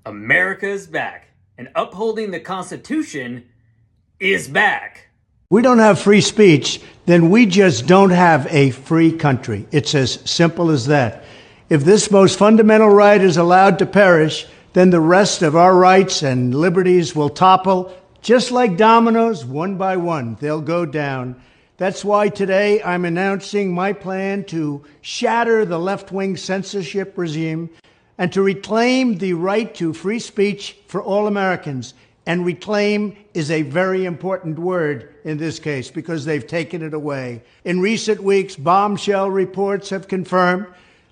America is back, and upholding the Constitution is back. We don't have free speech, then we just don't have a free country. It's as simple as that. If this most fundamental right is allowed to perish, then the rest of our rights and liberties will topple, just like dominoes, one by one. They'll go down. That's why today I'm announcing my plan to shatter the left-wing censorship regime and to reclaim the right to free speech for all Americans. And reclaim is a very important word in this case because they've taken it away. In recent weeks, bombshell reports have confirmed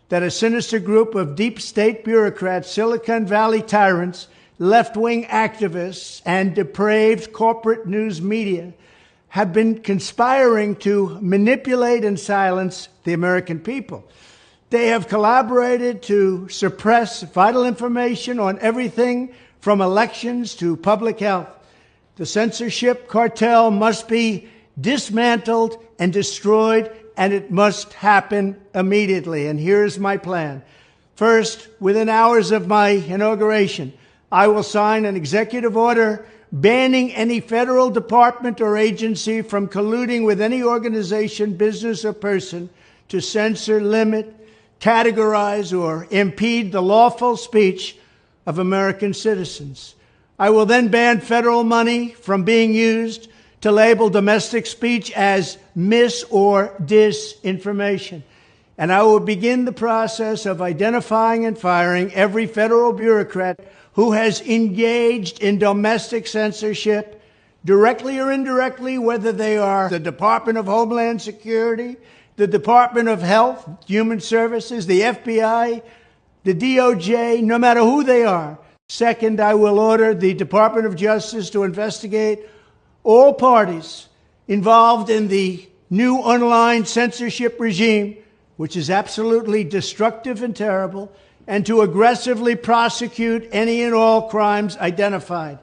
that a sinister group of deep state bureaucrats, Silicon Valley tyrants, left-wing activists, and depraved corporate news media have been conspiring to manipulate and silence the American people. They have collaborated to suppress vital information on everything from elections to public health. The censorship cartel must be dismantled and destroyed, and it must happen immediately. And here's my plan. First, within hours of my inauguration, I will sign an executive order banning any federal department or agency from colluding with any organization, business, or person to censor, limit, categorize, or impede the lawful speech of American citizens. I will then ban federal money from being used to label domestic speech as mis- or disinformation. And I will begin the process of identifying and firing every federal bureaucrat who has engaged in domestic censorship, directly or indirectly, whether they are the Department of Homeland Security, the Department of Health, Human Services, the FBI, the DOJ, no matter who they are. Second, I will order the Department of Justice to investigate all parties involved in the new online censorship regime, which is absolutely destructive and terrible, and to aggressively prosecute any and all crimes identified.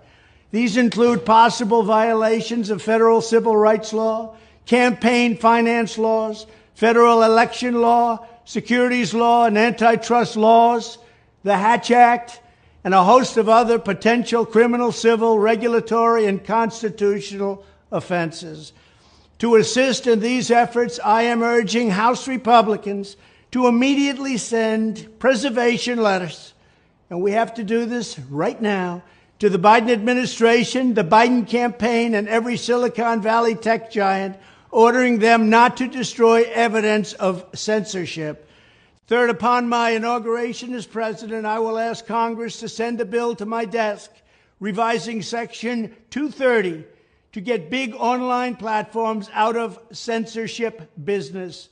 These include possible violations of federal civil rights law, campaign finance laws, federal election law, securities law, and antitrust laws, the Hatch Act, and a host of other potential criminal, civil, regulatory, and constitutional offenses. To assist in these efforts, I am urging House Republicans to immediately send preservation letters, and we have to do this right now, to the Biden administration, the Biden campaign, and every Silicon Valley tech giant, ordering them not to destroy evidence of censorship. Third, upon my inauguration as president, I will ask Congress to send a bill to my desk revising Section 230 to get big online platforms out of censorship business.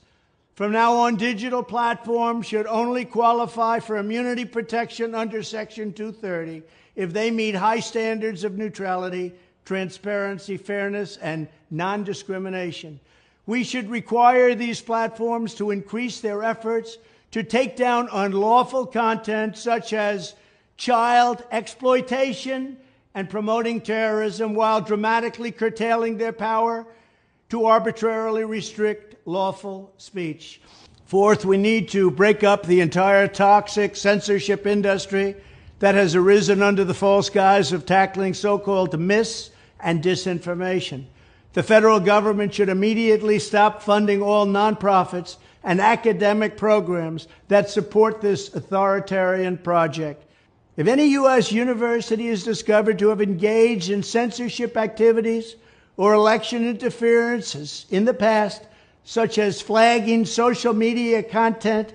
From now on, digital platforms should only qualify for immunity protection under Section 230 if they meet high standards of neutrality, transparency, fairness, and non-discrimination. We should require these platforms to increase their efforts to take down unlawful content such as child exploitation and promoting terrorism, while dramatically curtailing their power to arbitrarily restrict lawful speech. Fourth, we need to break up the entire toxic censorship industry that has arisen under the false guise of tackling so-called mis- and disinformation. The federal government should immediately stop funding all nonprofits and academic programs that support this authoritarian project. If any U.S. university is discovered to have engaged in censorship activities or election interferences in the past, such as flagging social media content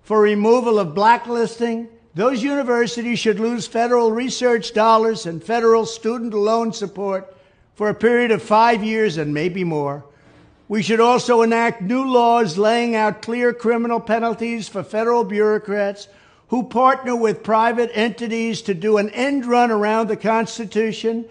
for removal of blacklisting, those universities should lose federal research dollars and federal student loan support for a period of 5 years and maybe more. We should also enact new laws laying out clear criminal penalties for federal bureaucrats who partner with private entities to do an end run around the Constitution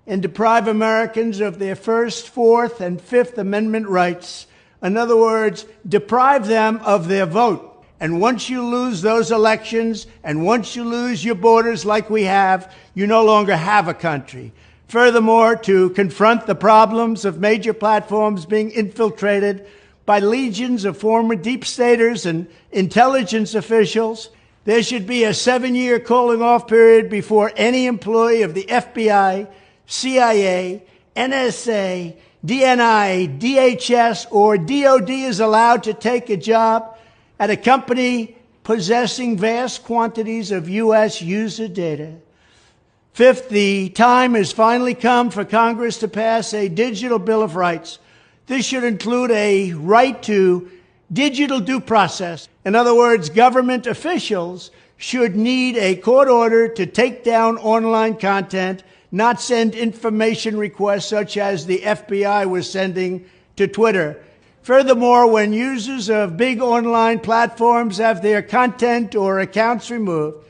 and deprive Americans of their First, Fourth, and Fifth Amendment rights. In other words, deprive them of their vote. And once you lose those elections, and once you lose your borders like we have, you no longer have a country. Furthermore, to confront the problems of major platforms being infiltrated by legions of former deep staters and intelligence officials, There should be a 7-year cooling off period before any employee of the FBI, CIA, NSA, DNI, DHS, or DOD is allowed to take a job at a company possessing vast quantities of U.S. user data. Fifth, the time has finally come for Congress to pass a digital Bill of Rights. This should include a right to digital due process. In other words, government officials should need a court order to take down online content, not send information requests such as the FBI was sending to Twitter. Furthermore, when users of big online platforms have their content or accounts removed,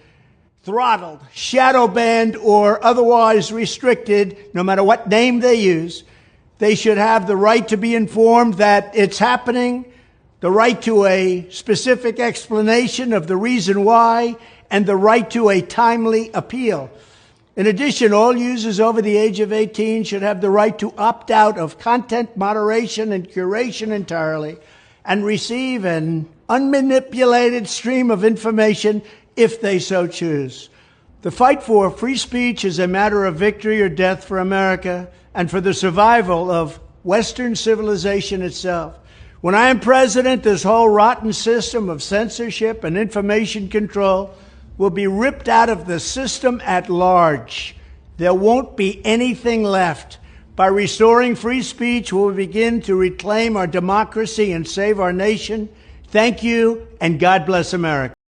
throttled, shadow banned, or otherwise restricted, no matter what name they use, they should have the right to be informed that it's happening, the right to a specific explanation of the reason why, and the right to a timely appeal. In addition, all users over the age of 18 should have the right to opt out of content moderation and curation entirely and receive an unmanipulated stream of information if they so choose. The fight for free speech is a matter of victory or death for America and for the survival of Western civilization itself. When I am president, this whole rotten system of censorship and information control will be ripped out of the system at large. There won't be anything left. By restoring free speech, we'll begin to reclaim our democracy and save our nation. Thank you, and God bless America.